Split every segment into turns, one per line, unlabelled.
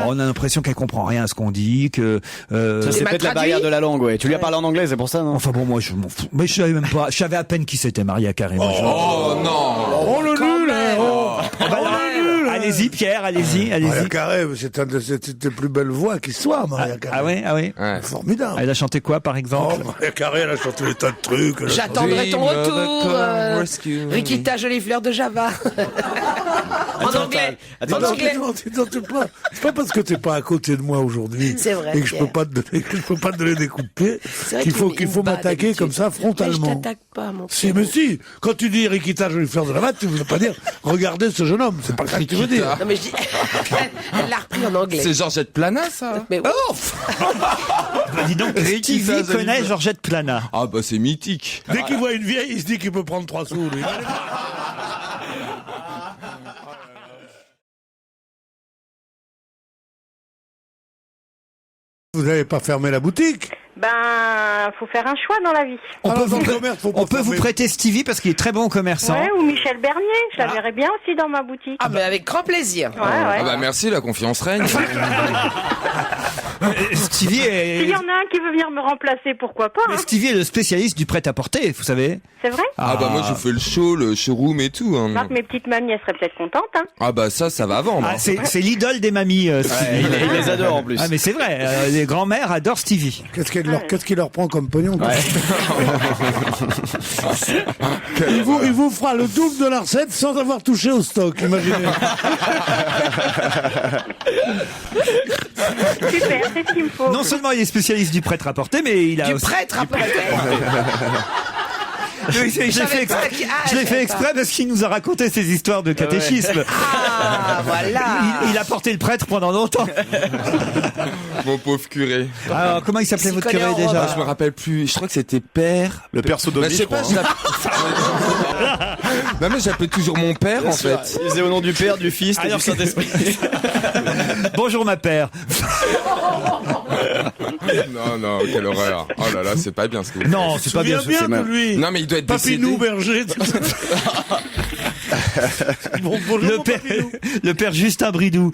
on a l'impression qu'elle comprend rien à ce qu'on dit, que
Ça c'est peut-être la barrière de la langue, ouais. Tu lui as parlé en anglais, c'est pour ça, non?
enfin bon, moi je m'en fous. Mais je savais même pas, je savais à peine qui s'était Maria Carré. Moi,
Oh non.
Oh le nul, hein, oh.
bah, alors, allez-y Pierre, allez-y.
Maria Carré, c'est une des plus belles voix qui soit, Maria Carré.
Ah ouais.
Ouais.
Formidable.
Elle a chanté quoi par exemple?
Oh, Maria Carré, elle a chanté des tas de trucs. elle a
J'attendrai ton
Dream of a
retour,
calm rescue.
Rikita, jolie fleur de Java. En anglais.
chanté-
En anglais.
C'est pas parce que t'es pas à côté de moi aujourd'hui
C'est vrai,
et que je peux pas te donner des coups de pied
C'est vrai
qu'il faut m'attaquer comme ça
Mais je
frontalement.
t'attaque pas, mon
Si, mais si, quand tu dis Rikita, jolie fleur de la tu ne veux pas dire regardez ce jeune homme, c'est pas ça que tu veux dire.
Non mais je dis, elle l'a repris en anglais.
C'est Georgette Plana, ça.
Mais oui.
Bah, dis donc,
Ricky
Stevie
Fazoli.
connaît Georgette Plana.
Ah bah c'est mythique.
Dès qu'il voit une vieille, il se dit qu'il peut prendre 3 sous, lui. Vous n'avez pas fermé la boutique?
Ben, faut faire un choix dans la vie.
On peut,
dans
vous,
le commerce, faut pas
on peut vous
fermer.
prêter Stevie parce qu'il est très bon commerçant.
Ouais, ou Michel Bernier, je la verrais bien aussi dans ma boutique.
Ah, mais avec grand plaisir.
Ouais, ouais.
Ah bah merci, la confiance règne.
Stevie
S'il
est...
y en a un qui veut venir me remplacer, pourquoi pas,
Mais
hein.
Stevie est le spécialiste du prêt-à-porter, vous savez.
C'est vrai?
Ah bah moi je fais le show, le showroom et tout. Hein.
Marc, mes petites mamies, elles seraient peut-être contentes, hein.
Ah bah ça va vendre.
Ah, c'est l'idole des mamies, Stevie.
Il les adore en plus.
Ah mais c'est vrai, les grands-mères adorent Stevie.
Qu'est-ce qu'il leur prend comme pognon? Il vous fera le double de la recette sans avoir touché au stock, imaginez.
Super, c'est ce qu'il me faut.
Non seulement il est spécialiste du prêt-à-porter, mais il a
Du
aussi...
prêtre à prêtre.
Oui, je l'ai
savais pas qui- ah,
je l'ai
je
fait
savais
exprès parce qu'il nous a raconté ses histoires de catéchisme.
Ah, voilà.
Il a porté le prêtre pendant longtemps.
Mon pauvre curé.
Alors, comment il s'appelait
Il
votre
s'y
curé
connaît en
déjà
Ah, je me rappelle plus. Je crois que c'était père.
Le père
Bah,
Sodomi,
je sais pas. Je non mais j'appelais toujours mon père en fait.
Il faisait au nom du Père, du Fils et
Alors
du
que-
Saint-Esprit.
Bonjour ma père.
Non, quelle horreur. Oh là là, c'est pas bien ce que vous
Non, c'est pas bien.
Souviens bien de lui.
Non mais il doit être
Papinou
décédé.
Berger. Bonjour,
Le
mon
père,
Papinou.
le père Justin Bridou.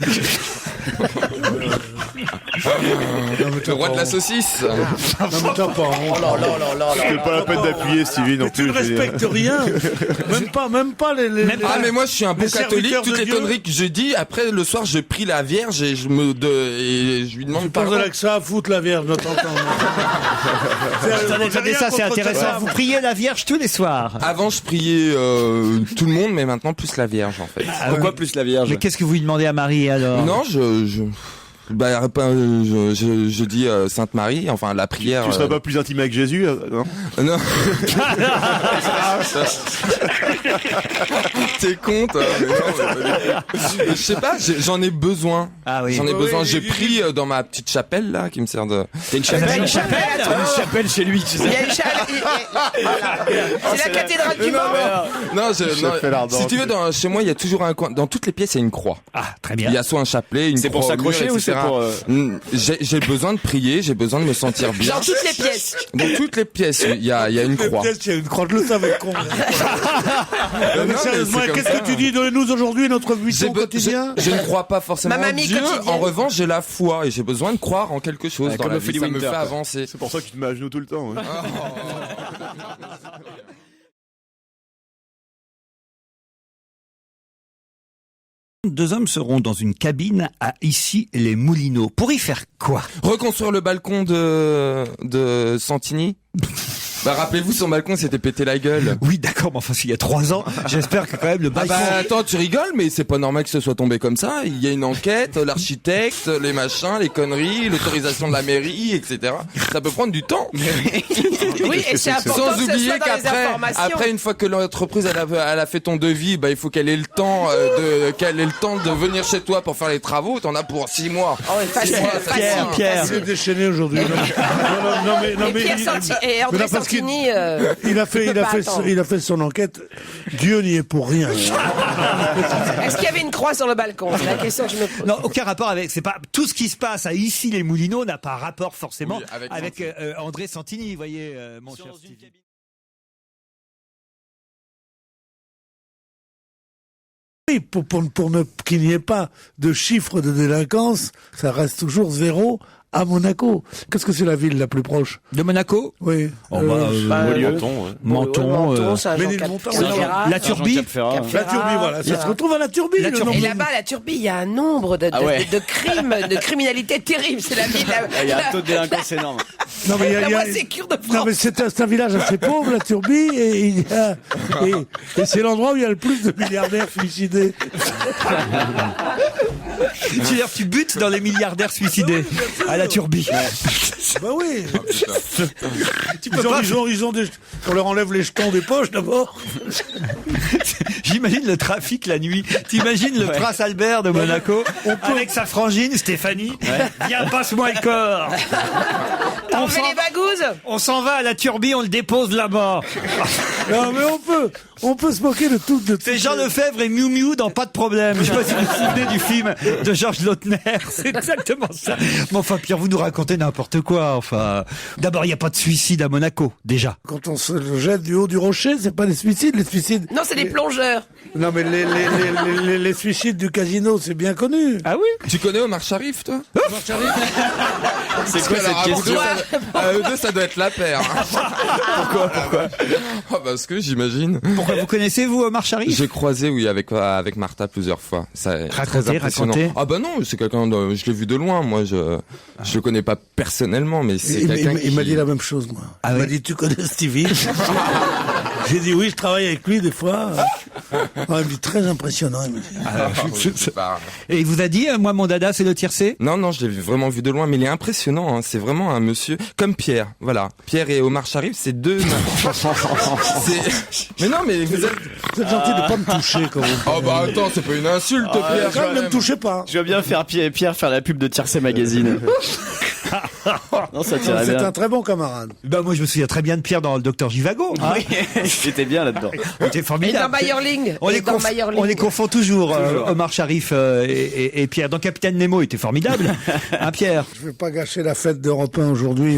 Le roi de la saucisse.
Non, mais t'as pas honte.
C'est pas la peine d'appuyer, Stevie, non
Mais tu
plus.
ne respectes rien. Même pas les
Ah mais moi je suis un bon
Les
catholique,
serviteurs
toutes
de
les
Dieu.
conneries que je dis, après le soir je prie la Vierge et je lui demande
Tu parles
pardon.
de là que ça à foutre, la Vierge, ne t'entends.
Attendez, ça c'est intéressant. Vous priez la Vierge tous les soirs.
Avant je priais tout le monde mais maintenant plus la Vierge en fait.
Pourquoi plus la Vierge?
Mais qu'est-ce que vous lui demandez à Marie alors?
Non, je dis Sainte Marie, enfin la prière.
Tu serais pas plus intime avec Jésus, non?
Non. T'es con, toi. Mais non, je sais pas, j'en ai besoin.
Ah oui.
J'en ai
Oui,
besoin.
oui,
J'ai
oui,
pris dans ma petite chapelle là qui me sert de.
T'as une chapelle?
Une chapelle.
Une chapelle chez lui, tu
Il y
sais.
a une C'est la cathédrale du Mans.
Non,
Chapelle ardente.
si tu veux, chez moi, il y a toujours un coin. Dans toutes les pièces, il y a une croix.
Ah, très bien.
Il y a soit un chapelet, une
C'est pour
croix au mur,
s'accrocher ou c'est
etc.
pour,
J'ai besoin de prier, j'ai besoin de me sentir bien.
Dans toutes les pièces.
Dans toutes les pièces, il y a une croix.
Peut-être qu'il y a une croix, je le savais, con. Non, mais sérieusement,
c'est comme
qu'est-ce
ça.
que tu dis? Donnez-nous aujourd'hui notre
J'ai
buisson
be-
quotidien.
je ne crois pas forcément
Ma
en
mamie
Dieu.
quotidienne.
En revanche, j'ai la foi et j'ai besoin de croire en quelque chose
Ouais,
dans
comme
la
Ophélie
vie. Ça me
Winter,
fait
quoi.
avancer.
C'est pour ça que tu te mets à genoux tout le temps. Ouais.
Deux hommes seront dans une cabine à Issy-les-Moulineaux. Pour y faire quoi?
Reconstruire le balcon de Santini. Bah rappelez-vous, son balcon s'était pété la gueule.
Oui, d'accord, mais enfin, s'il y a 3 ans, j'espère que quand même le
Ah
balcon...
bah attends, tu rigoles, mais c'est pas normal que ce soit tombé comme ça. Il y a une enquête, l'architecte, les machins, les conneries, l'autorisation de la mairie, etc. Ça peut prendre du temps.
Oui, et c'est important
Sans
que ce
oublier
soit dans les
qu'après,
informations.
une fois que l'entreprise elle a fait ton devis, bah il faut qu'elle ait le temps de venir chez toi pour faire les travaux. T'en as pour 6 mois.
Oh, facile,
Pierre,
facile.
Pierre.
Il est déchaîné aujourd'hui.
Et Pierre Santi- et André
mais non, parce qu'il-
Santini,
il a fait,
peut pas attendre.
il a fait son enquête. Dieu n'y est pour rien.
Est-ce qu'il y avait une croix sur le balcon? C'est la question que je me pose.
Non, aucun rapport avec... C'est pas tout ce qui se passe à Issy-les-Moulineaux n'a pas rapport forcément
Oui,
avec
Santini.
André Santini, vous voyez, mon cher Stevie.
Et qu'il n'y ait pas de chiffre de délinquance, ça reste toujours 0 à Monaco. Qu'est-ce que c'est la ville la plus proche?
De Monaco?
Oui.
Menton,
Ménilmontant,
la Turbie.
La Turbie, voilà. Ça se retrouve à la Turbie.
La
le
Turbie.
nom
Et
de-
là-bas, la Turbie, il y a un nombre de crimes, de criminalité terrible. C'est la ville
Il y a un taux de délinquance énorme.
Non, mais
la moins sécure de
Non, mais
France.
c'est un village assez pauvre, la Turbie, et c'est l'endroit où il y a le plus de milliardaires suicidés.
Tu veux dire, tu butes dans les milliardaires suicidés à la Turbie.
Bah oui.
Tu peux pas.
Ils ont des, on leur enlève les jetons des poches d'abord.
J'imagine le trafic la nuit. T'imagines le prince Albert de Monaco avec sa frangine Stéphanie. Viens, passe-moi le corps.
On fait les bagouses.
On s'en va à la Turbie, on le dépose là-bas.
Non, mais on peut se moquer de tout.
C'est Jean Lefebvre et Miu Miu dans Pas de problème. Je sais pas si vous vous souvenez du film de Georges Lautner. C'est exactement ça. Mais enfin, Pierre, vous nous racontez n'importe quoi. Enfin, d'abord, il n'y a pas de suicide à Monaco, déjà.
Quand on se jette du haut du rocher, c'est pas des suicides, les suicides.
Non, c'est des plongeurs.
Non, mais les suicides du casino, c'est bien connu.
Ah oui?
Tu connais Omar Sharif, toi?
C'est quoi cette question?
Eux deux, ça doit être la paire. Pourquoi parce que j'imagine.
Pourquoi vous connaissez, vous, Omar Sharif?
J'ai croisé, oui, avec Martha plusieurs fois. Ça est très impressionnant.
Racontez.
Ah bah non, c'est quelqu'un je l'ai vu de loin. Moi, je le connais pas personnellement, mais c'est quelqu'un
Il m'a dit la même chose, moi.
Ah
Il m'a
oui?
dit, tu connais Stevie? J'ai dit oui, je travaille avec lui des fois. Il me dit très impressionnant. Il me dit.
Et il vous a dit, moi, mon dada, c'est le tiercé?
Non, je l'ai vraiment vu de loin, mais il est impressionnant. Hein. C'est vraiment un monsieur comme Pierre. Voilà, Pierre et Omar Sharif, c'est deux. Mais non, mais vous êtes.
Vous êtes gentil de pas me toucher quand même.
Oh bah attends, c'est pas une insulte, Pierre.
Quand même, ne me touchez pas.
Je veux bien faire Pierre faire la pub de Tiercé Magazine. Non, ça tirait
C'est
bien.
un très bon camarade.
Bah, moi, je me souviens très bien de Pierre dans le Docteur Givago. Hein.
Oui, j'étais bien là-dedans.
C'était
Et
formidable.
dans Meyerling.
On les confond toujours, Omar Sharif et Pierre. Dans Capitaine Nemo, il était formidable. Hein, Pierre?
Je vais pas gâcher la fête d'Europe 1 aujourd'hui.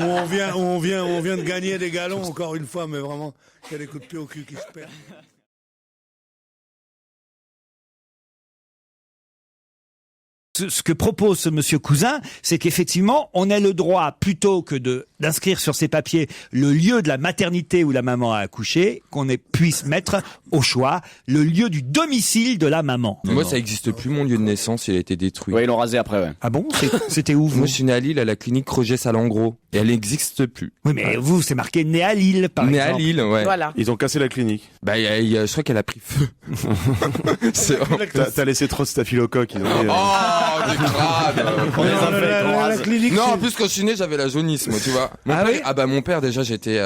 Où on vient de gagner des galons encore une fois, mais vraiment, il y a des coups de pied au cul qui se perdent.
Ce que propose ce monsieur Cousin, c'est qu'effectivement, on ait le droit, plutôt que d'inscrire sur ses papiers le lieu de la maternité où la maman a accouché, puisse mettre au choix le lieu du domicile de la maman.
Moi, ça existe plus, mon lieu de naissance, il a été détruit.
Ouais, ils l'ont rasé après, ouais.
Ah bon? C'était où, vous?
Moi, je suis né à Lille, à la clinique Roger Salengro. Et elle n'existe plus.
Oui, mais vous, c'est marqué né à Lille, par
Né
exemple.
à Lille, ouais.
Voilà.
Ils ont cassé la clinique.
Bah, je crois qu'elle a pris feu. C'est vraiment...
T'as laissé trop de staphylocoque. Ils ont dit,
Oh, du crade.
La clinique,
Non,
c'est-
en plus, quand je suis né, j'avais la jaunisse, moi, tu vois. Mon père, déjà, j'étais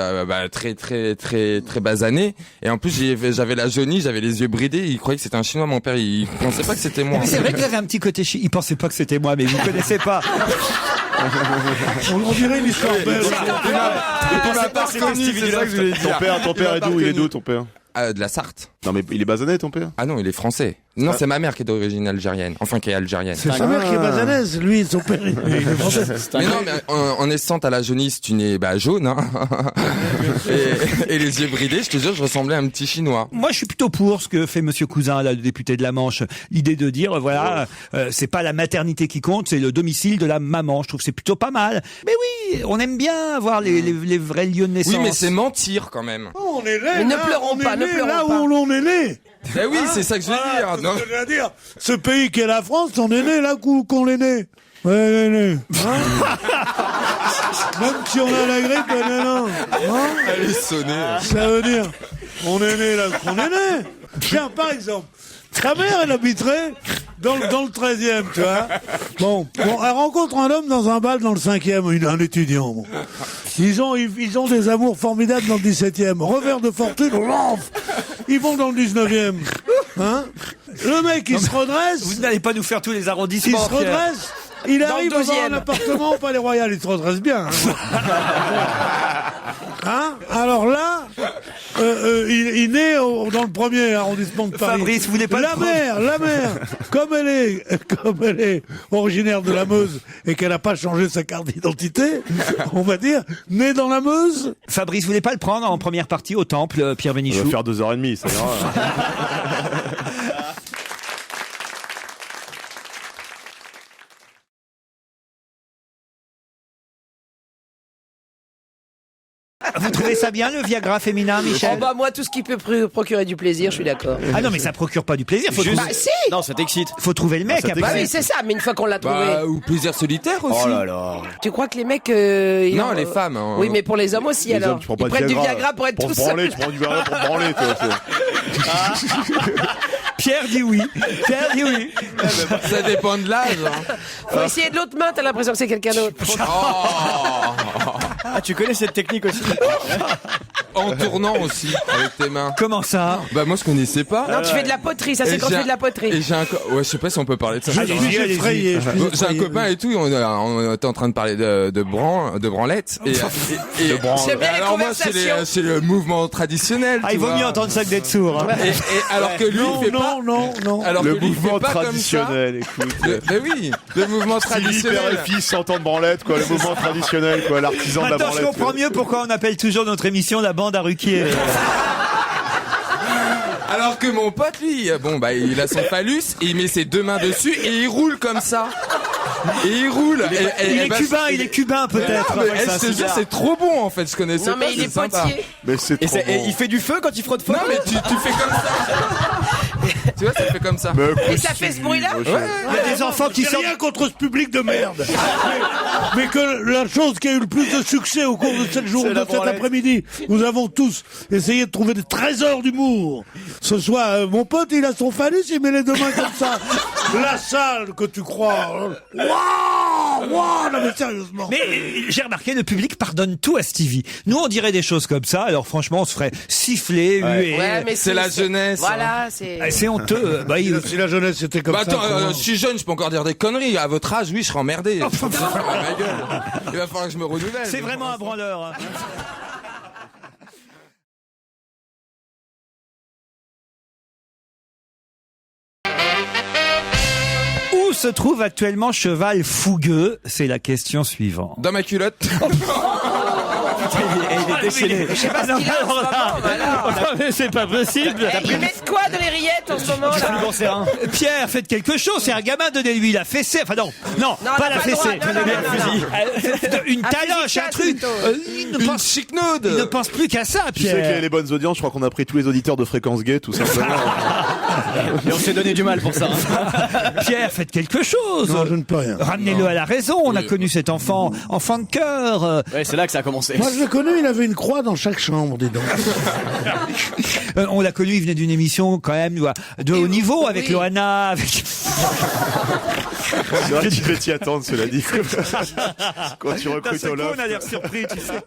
très basané. Et en plus, j'avais la jaunisse, j'avais les yeux bridés. Il croyait que c'était un Chinois, mon père. Il pensait pas que c'était moi.
Mais c'est vrai que j'avais un petit côté Il pensait pas que c'était moi, mais vous connaissez pas.
on dirait une histoire belle.
Il m'a pas reconnu, c'est ça que je voulais dire.
ton père est d'où? Il est d'où, ton père?
De la Sarthe.
Non, mais il est basanais, ton père?
Ah non, il est français. Non, c'est ma mère qui est d'origine algérienne. Enfin, qui est algérienne.
C'est sa mère qui est basanaise, lui, son père, il est français.
Mais non, mais en naissant à la jaunisse, tu nais jaune, hein. et les yeux bridés, je te jure, je ressemblais à un petit Chinois.
Moi, je suis plutôt pour ce que fait monsieur Cousin, là, le député de la Manche. L'idée de dire, voilà, c'est pas la maternité qui compte, c'est le domicile de la maman. Je trouve que c'est plutôt pas mal. Mais oui, on aime bien avoir les vrais lieux de naissance.
Oui, mais c'est mentir quand même.
On est né,
Mais ne
là,
pleurons
on est
pas, ne
né
pleurons
là
pas.
où l'on est né.
Eh oui, c'est ça que je veux
Voilà,
dire. Non.
c'est ce que je veux dire. Ce pays qui est la France, on est né là qu'on est né. Ouais, on est né. Hein même si on a la grippe, non. Hein
Elle est sonnée.
ça veut dire, on est né là qu'on est né. Tiens, par exemple, ta mère, elle habiterait dans le 13e, tu vois. Bon, elle rencontre un homme dans un bal dans le 5e, un étudiant. Bon. Ils ont des amours formidables dans le 17e. Revers de fortune, ils vont dans le 19e. Hein? Le mec, il se redresse.
Vous n'allez pas nous faire tous les
Il
arrondissements.
se
Pierre.
redresse. Il
Dans le
arrive à avoir un
12e.
appartement au Palais Royal. Il se redresse bien. Hein? Alors là, il naît dans le premier arrondissement de Paris.
Fabrice, vous voulez pas le prendre
La mère, comme elle est originaire de la Meuse et qu'elle n'a pas changé sa carte d'identité, on va dire, née dans la Meuse.
Fabrice, vous voulez pas le prendre en première partie au temple, Pierre
On va
Bénichou?
faire 2h30, ça ira.
Vous trouvez ça bien, le Viagra féminin, Michel?
Oh bah moi, tout ce qui peut procurer du plaisir, je suis d'accord.
Ah non, mais ça procure pas du plaisir. Faut,
Bah si.
Non, ça t'excite.
faut trouver le mec
ça
après.
Bah oui, c'est ça, mais une fois qu'on l'a trouvé.
Bah, ou plaisir solitaire aussi.
Oh là là.
Tu crois que les mecs...
Non, les femmes. Hein.
Oui, mais pour les hommes aussi,
Les
alors.
hommes, tu prends
Ils
pas
prennent
de
du Viagra pour être
pour
tout
te branler,
seul.
tu prends du Viagra pour te branler, toi.
Pierre dit oui. Pierre dit oui.
Ça dépend de l'âge. Hein.
Faut essayer de l'autre main, t'as l'impression que c'est quelqu'un d'autre.
Ah, tu connais cette technique aussi?
En tournant aussi avec tes mains.
Comment ça?
Bah moi je connaissais pas.
Non, tu fais de la poterie, ça c'est
Et
quand tu
j'ai
fais de la poterie.
Et j'ai un ouais, je sais pas si on peut parler de ça.
Je suis effrayé.
J'ai un copain et tout, on était en train de parler de branlette. Et
J'aime bien les
alors moi
conversations.
c'est le mouvement traditionnel.
Ah,
tu
il vaut
vois.
mieux entendre ça que d'être sourd. Hein.
Et alors que lui il fait pas.
Non.
Alors
Le
que lui il
mouvement
fait pas
traditionnel, écoute.
Ben oui, le mouvement
Stevie,
traditionnel.
père et fils s'entendent branlette, quoi. Le mouvement traditionnel, quoi. L'artisan de la
Maintenant, je
branlette.
comprends mieux pourquoi on appelle toujours notre émission la bande à Ruquier.
Alors que mon pote, lui, bon, bah, il a son phallus, et il met ses deux mains dessus, et il roule comme ça. Et il roule.
Il est cubain peut-être.
Mais,
Enfin,
je te jure, c'est trop bon, en fait, je connaissais
Non
pas.
mais il
c'est
est
sympa.
potier.
Mais c'est trop
Et
bon.
il fait du feu quand il frotte fort?
Non, mais tu fais comme ça. Tu vois, ça fait comme ça.
Et ça fait ce bruit-là?
Il y a des enfants qui
J'ai
sortent.
rien contre ce public de merde. mais que la chose qui a eu le plus de succès au cours de cette journée,
C'est
de
la
cet
branlette.
après-midi, nous avons tous essayé de trouver des trésors d'humour. Ce soir, mon pote, il a son phallus, il met les deux mains comme ça. La salle que tu crois. Waouh, non mais sérieusement.
Mais j'ai remarqué, le public pardonne tout à Stevie. Nous, on dirait des choses comme ça, alors franchement, on se ferait siffler, huer.
Ouais, mais
C'est la jeunesse.
Voilà, c'est...
Ah, c'est honteux. Bah,
Si la jeunesse c'était comme
Bah
ça.
attends,
comment-
je suis jeune, je peux encore dire des conneries. À votre âge, oui, je serais emmerdé. Ma gueule. Il va falloir que je me renouvelle.
c'est vraiment un branleur. Hein. Où se trouve actuellement Cheval Fougueux? C'est la question suivante.
Dans ma culotte.
Il est déchaîné.
Je sais pas ce qu'il a en ce moment, voilà.
Mais c'est pas possible.
Ils mettent quoi de les rillettes en ce moment là?
Pierre, faites quelque chose. C'est un gamin, donnez-lui la fessée. Enfin non,
Non,
pas
on
la
n'a pas le
fessée.
droit. Non.
Une
Un
taloche,
fusil de
un
chasse,
truc.
plutôt.
Il ne
Une
pense,
chicnaude.
il ne pense plus qu'à ça,
Tu sais qu'il y a
Pierre.
les bonnes audiences, je crois qu'on a pris tous les auditeurs de Fréquence Gay, tout simplement.
Et on s'est donné du mal pour ça.
Pierre, faites quelque chose.
Non, je ne peux rien.
Ramenez-le à la raison. On a
Oui.
connu cet enfant de cœur.
Ouais, c'est là que ça a commencé.
Moi, je l'ai connu, il avait une croix dans chaque chambre, dis donc.
On l'a connu, il venait d'une émission quand même de haut niveau avec
oui.
Loana, avec...
C'est vrai qu'il fait t'y attendre, cela dit. Quand tu recrutes au loft.
on a l'air surpris, tu sais.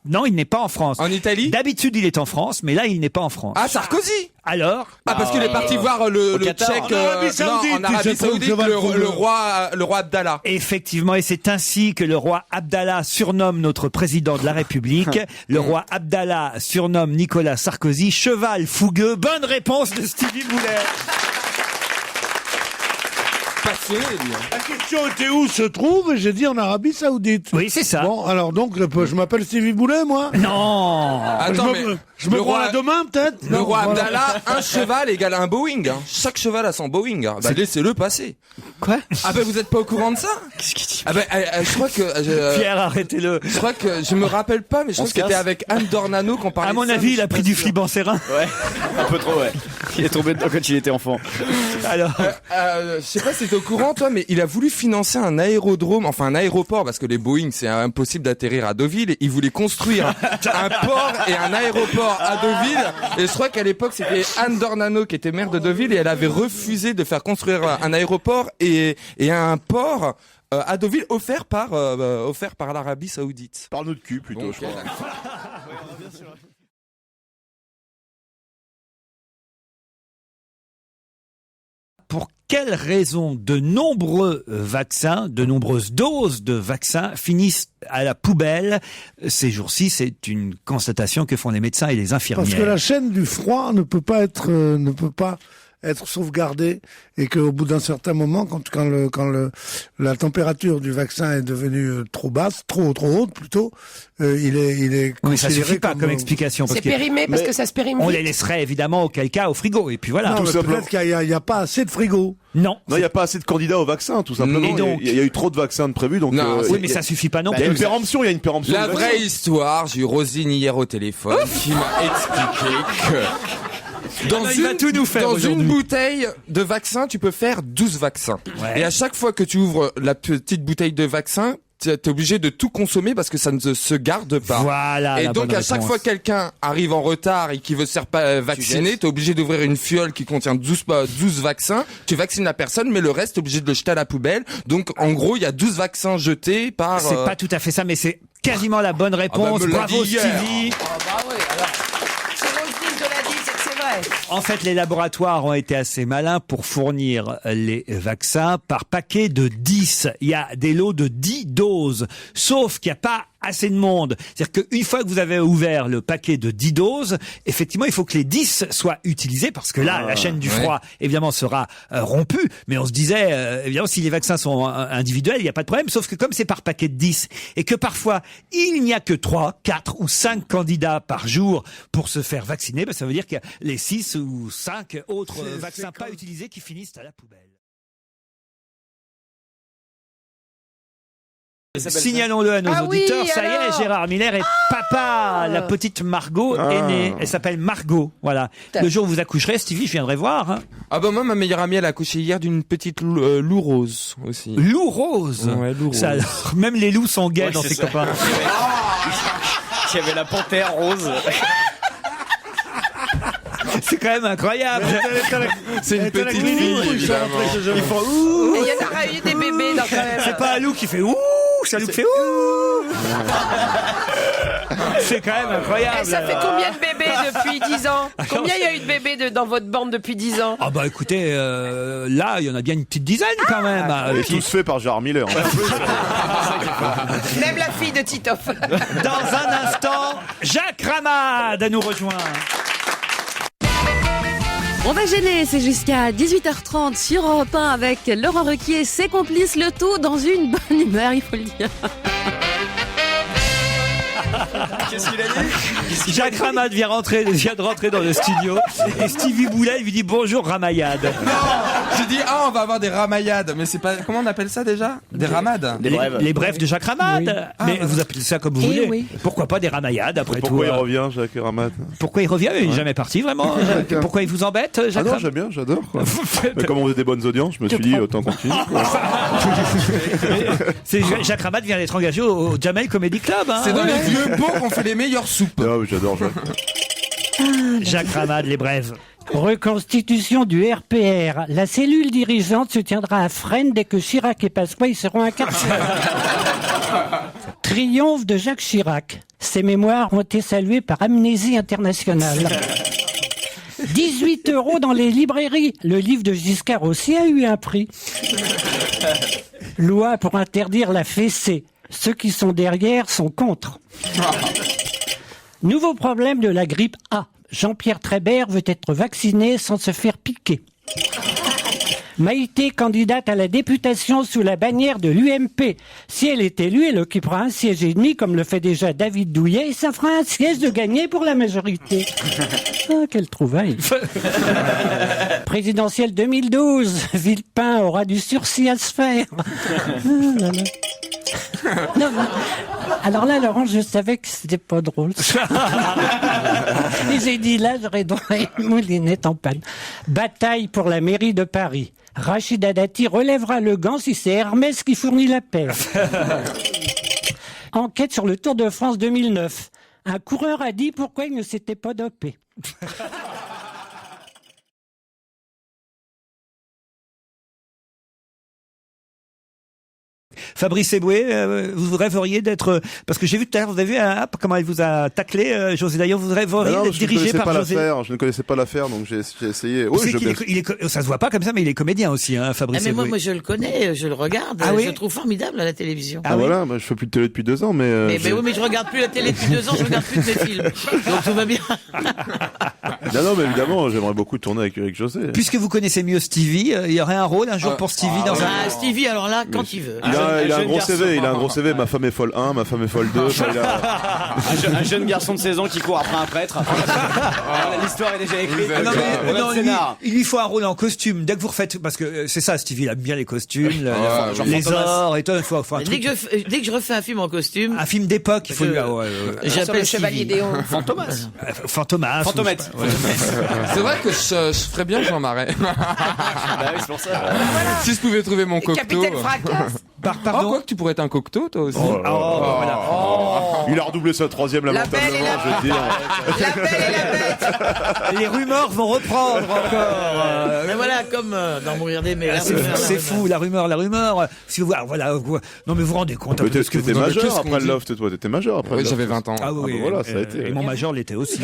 Non, il n'est pas en France.
En Italie.
D'habitude, il est en France, mais là, il n'est pas en France.
Ah, Sarkozy.
Alors,
Ah, parce qu'il est parti voir le
Qatar.
Tchèque.
En Arabie Saoudite,
non, en Arabie
tu sais,
Saoudite,
Cheval
le
Fougueux.
roi Abdallah.
effectivement, et c'est ainsi que le roi Abdallah surnomme notre président de la République. Le roi Abdallah surnomme Nicolas Sarkozy Cheval Fougueux. Bonne réponse de Stevie Boulet.
Passionné, lui. hein.
La question était où se trouve, et j'ai dit en Arabie Saoudite.
Oui, c'est ça.
Bon, alors donc, je m'appelle Stevie Boulet, moi.
Non.
Attends, mais
Je me
le
crois
roi,
à demain, peut-être.
le
Non,
roi
voilà.
Abdallah, un cheval égale un Boeing. Hein. Chaque cheval a son Boeing. Hein. Bah, laissez-le passer.
Quoi?
Ah ben vous êtes pas au courant de ça?
Qu'est-ce qu'il dit?
Ah ben je crois que
Pierre, arrêtez-le.
je crois que je me rappelle pas, mais je
On
crois
se
que c'était
casse
avec Anne Dornano qu'on parlait.
À mon
de ça,
avis,
mais
il a
je
pris
suis
du
pas sûr.
flibansérin.
Ouais, un peu trop, ouais. Il est tombé dedans quand il était enfant.
Alors,
Je sais pas si t'es au courant toi, mais il a voulu financer un aérodrome, enfin un aéroport, parce que les Boeing c'est impossible d'atterrir à Deauville. Il voulait construire un port et un aéroport à Deauville. Et je crois qu'à l'époque c'était Anne Dornano qui était maire de Deauville et elle avait refusé de faire construire un aéroport et un port à Deauville offert par l'Arabie Saoudite.
Parle-nous de cul, plutôt,
Donc,
je crois.
pour quelle raison de nombreux vaccins, de nombreuses doses de vaccins finissent à la poubelle ces jours-ci? C'est une constatation que font les médecins et les infirmières.
Parce que la chaîne du froid ne peut pas être sauvegardée et qu'au bout d'un certain moment, quand la température du vaccin est devenue trop basse, trop haute plutôt, il est
Oui, ça
considéré
suffit pas comme explication. Parce
C'est
que
périmé parce que ça se périme
on
vite.
les laisserait évidemment auquel cas au frigo. Et puis voilà.
Non, mais peut-être qu'il y a pas assez de frigo.
Non.
Non, il n'y a pas assez de candidats au vaccin, tout simplement.
Et donc
Il y a eu trop de vaccins de prévus, donc.
Non,
Oui, mais ça suffit pas non
Il y a
plus.
une péremption,
La
du vaccin.
vraie histoire, j'ai eu Rosine hier au téléphone qui m'a expliqué que
il va tout nous faire
dans
aujourd'hui.
une bouteille de vaccin, tu peux faire 12 vaccins.
Ouais.
Et à chaque fois que tu ouvres la petite bouteille de vaccin, t'es obligé de tout consommer parce que ça ne se garde pas.
Voilà.
Et
la
donc
bonne
à chaque
réponse.
fois que quelqu'un arrive en retard et qui veut se faire pas vacciner, t'es obligé d'ouvrir une fiole qui contient 12 vaccins. Tu vaccines la personne, mais le reste t'es obligé de le jeter à la poubelle. Donc en gros, il y a 12 vaccins jetés par...
C'est pas tout à fait ça, mais c'est quasiment la bonne réponse.
me l'a
Bravo
dit hier.
Stevie.
Ah bah oui, alors. Si Roselyne te l'a dit, c'est que c'est vrai.
En fait, les laboratoires ont été assez malins pour fournir les vaccins par paquet de 10. Il y a des lots de 10 doses. Sauf qu'il n'y a pas assez de monde. C'est-à-dire qu'une fois que vous avez ouvert le paquet de 10 doses, effectivement, il faut que les 10 soient utilisés parce que là, la chaîne du froid, évidemment, sera rompue. Mais on se disait, évidemment, si les vaccins sont individuels, il n'y a pas de problème. Sauf que comme c'est par paquet de 10 et que parfois, il n'y a que 3, 4 ou 5 candidats par jour pour se faire vacciner, ben, ça veut dire qu'il y a les 6 ou 5 autres vaccins pas utilisés qui finissent à la poubelle. Signalons-le à nos auditeurs,
oui,
ça y est,
alors
Gérard Miller est papa. La petite Margot est née. Elle s'appelle Margot. Voilà. Le jour où vous accoucherez, Stevie, je viendrai voir. Hein.
Ah bah moi, ma meilleure amie, elle a accouché hier d'une petite loup rose aussi.
Loup rose.
Ouais, loup
Ça,
rose.
même les loups sont gays
Ouais,
dans
c'est
ses
ça.
copains.
Il y avait la panthère rose.
C'est quand même incroyable.
C'est une petite fille, évidemment.
Ils font ouh.
Et il y en aura eu des bébés dans quand même.
C'est pas un loup qui fait ouh, c'est un loup qui fait ouh. C'est quand même incroyable.
Et ça fait combien de bébés depuis 10 ans? Combien il y a eu de bébés dans votre bande depuis 10 ans?
Ah bah écoutez, là, il y en a bien une petite dizaine quand même.
Et tous faits par Gérard Miller.
Même la fille de Titoff.
Dans un instant, Jacques Ramade nous rejoint.
On va gêner, c'est jusqu'à 18h30 sur Europe 1 avec Laurent Ruquier, ses complices, le tout dans une bonne humeur, il faut le dire.
Qu'est-ce qu'il a dit?
Jacques Ramade vient de rentrer dans le studio et Stevie Boulet lui dit bonjour Ramayad.
J'ai dit, on va avoir des ramayades, mais c'est pas, comment on appelle ça déjà? Des ramades?
Des brèves.
Les brefs de Jacques Ramade. Mais vous appelez ça comme vous voulez.
oui.
Pourquoi pas des Ramayades après
Pourquoi
tout.
il revient, Jacques Ramade?
Pourquoi il revient? Il n'est jamais parti vraiment. Pourquoi il vous embête,
Ah
Jacques
non,
Ramade?
j'aime bien, j'adore. Quoi. Mais comme on faisait des bonnes audiences, je me suis dit, autant continuer. Quoi.
Jacques Ramade vient d'être engagé au Jamel Comedy Club. Hein.
C'est dans les vieux pots qu'on fait les meilleures soupes.
Ah, oui, j'adore Jacques.
Jacques Ramade, les brèves.
Reconstitution du RPR. La cellule dirigeante se tiendra à Fresnes dès que Chirac et Pasqua y seront incarcérés. Triomphe de Jacques Chirac. Ses mémoires ont été saluées par Amnésie Internationale. 18 € dans les librairies. Le livre de Giscard aussi a eu un prix. Loi pour interdire la fessée. Ceux qui sont derrière sont contre. Nouveau problème de la grippe A. Jean-Pierre Trébert veut être vacciné sans se faire piquer. Maïté, candidate à la députation sous la bannière de l'UMP. Si elle est élue, elle occupera un siège et demi, comme le fait déjà David Douillet, et ça fera un siège de gagné pour la majorité. Ah, quelle trouvaille. Présidentielle 2012. Villepin aura du sursis à se faire. Ah là là. Non, mais... Alors là, Laurent, je savais que c'était pas drôle. Et j'ai dit, là, j'aurais droit à une moulinette en panne. Bataille pour la mairie de Paris. Rachida Dati relèvera le gant si c'est Hermès qui fournit la paire. Enquête sur le Tour de France 2009. Un coureur a dit pourquoi il ne s'était pas dopé.
Fabrice Eboué, vous rêveriez d'être... Parce que j'ai vu tout à l'heure, vous avez vu comment elle vous a taclé, José. D'ailleurs, vous rêveriez
Non,
d'être
je ne
dirigé
connaissais
par
pas
José.
l'affaire. Je ne connaissais pas l'affaire, donc j'ai essayé.
Vous
Oui,
savez qu'il ça se voit pas comme ça, mais il est comédien aussi, hein, Fabrice
mais
Eboué.
moi, je le connais, je le regarde,
Ah oui
je le trouve formidable à la télévision.
Ah, voilà, je fais plus de télé depuis 2 ans, mais.
Mais oui, mais je regarde plus la télé depuis 2 ans, je regarde plus de mes films. Donc tout va bien.
Non, mais évidemment, j'aimerais beaucoup tourner avec José.
Puisque vous connaissez mieux Stevie, il y aurait un rôle un jour pour Stevie dans un...
Ah, Stevie, alors là, quand il veut.
Il a un
jeune
gros
garçon.
CV, il a un gros CV. Ma femme est folle 1, ma femme est folle 2.
Un jeune garçon de 16 ans qui court après un prêtre. L'histoire est déjà écrite.
Non, mais,
On a
non,
le scénar.
il lui faut un rôle en costume. Dès que vous refaites, parce que c'est ça, Stevie, il aime bien les costumes,
genre
les
Fantomas.
ors et tout. Il faut un
Dès
truc,
que je refais un film en costume,
un film d'époque. Il faut
Je-
lui.
j'appelle
le Chevalier
Stevie.
Déon.
Fantomas.
Fantomas.
Fantomette.
C'est vrai que je ferais bien Jean Marais.
Bah oui, c'est pour ça.
Si je pouvais trouver mon cocteau.
Capitaine Fracasse.
Oh,
Pardon.
quoi que tu pourrais être un cocteau, toi aussi.
Voilà.
Il a redoublé sa 3e lamentablement,
Belle et la
je veux dire.
La Belle et la Bête.
Les rumeurs vont reprendre encore.
Mais voilà, comme dans Mourir d'aimer. la rumeur, la
C'est
rumeur.
fou, la rumeur. Si vous, voilà. Non, mais vous vous rendez compte un
Mais
peu de ce que
t'étais
vous
majeur
qu'est-ce
après
qu'on
le
dit
loft, toi. T'étais majeur après
Oui,
le loft.
j'avais 20 ans.
Ah oui,
bah voilà, ça a été.
Et mon major l'était aussi.